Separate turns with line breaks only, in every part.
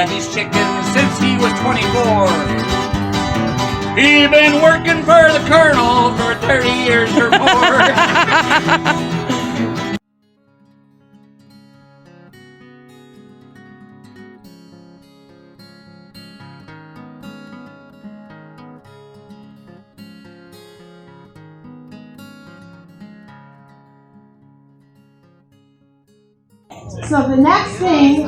had these chickens since he was 24. He been working for the colonel for 30 years or more.
So the next thing,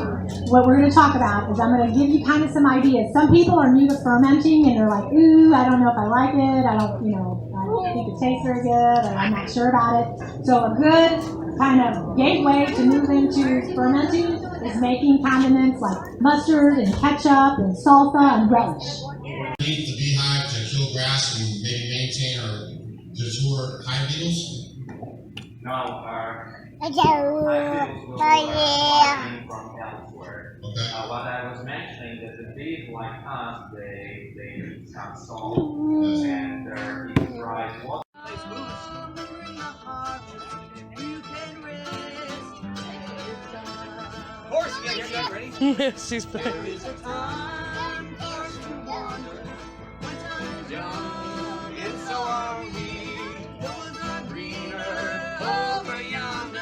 what we're going to talk about is I'm going to give you kind of some ideas. Some people are new to fermenting and they're like, ooh, I don't know if I like it. I don't think it tastes very good, or I'm not sure about it. So a good kind of gateway to move into fermenting is making condiments like mustard and ketchup and salsa and relish.
We need the beehive to kill grass and maybe maintain or deter hive beetles?
No, from elsewhere.
Okay.
What I was mentioning is the bees like us, they need some salt and they're eating dry water.
Of course, you got that ready?
Yeah, she's back.
And so are we. Those are greener over yonder.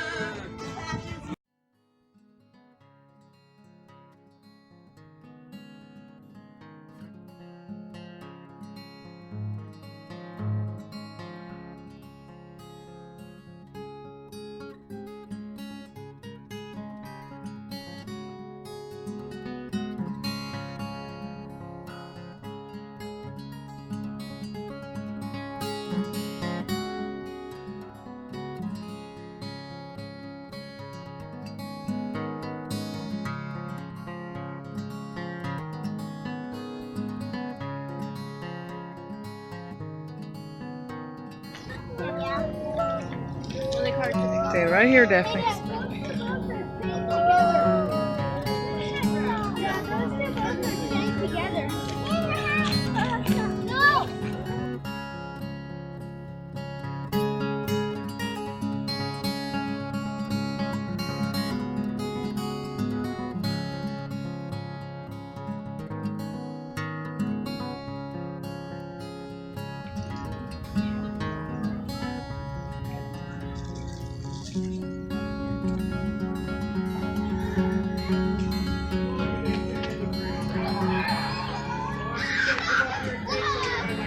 Stay right here, Daphne.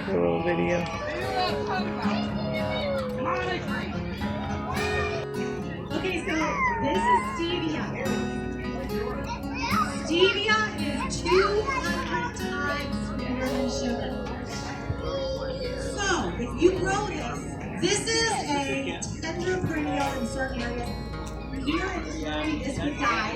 A little video.
Okay, so this is stevia. Stevia is 200 times sweeter than sugar. So, if you grow this is a tender perennial in certain areas. Here in this area, this would die.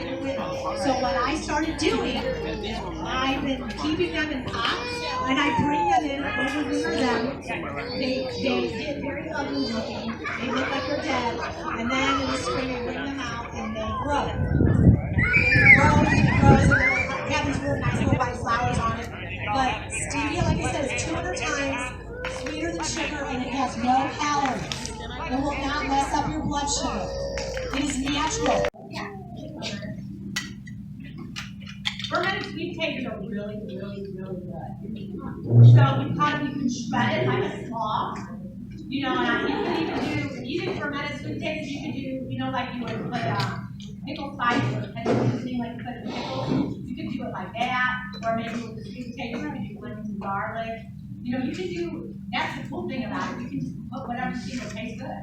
So what I started doing, I've been keeping them in pots, and I bring them in, over them. They get very ugly looking. They look like they're dead. And then in the spring, I bring them out, and they grow. It grows, and they have these really nice little white flowers on it. But stevia, like I said, is 200 times sweeter than sugar, and it has no calories. It will not mess up your blood sugar. It is natural. Fermented sweet potatoes are really, really, really good. So you can shred it like a slaw. And you can even do fermented sweet potatoes. You can do, like you would put pickle spice or anything like you put in pickles. You can do it like that, or maybe with the sweet potatoes, you can do lemons and garlic. You can do. That's the cool thing about it. You can just put whatever you think will taste good.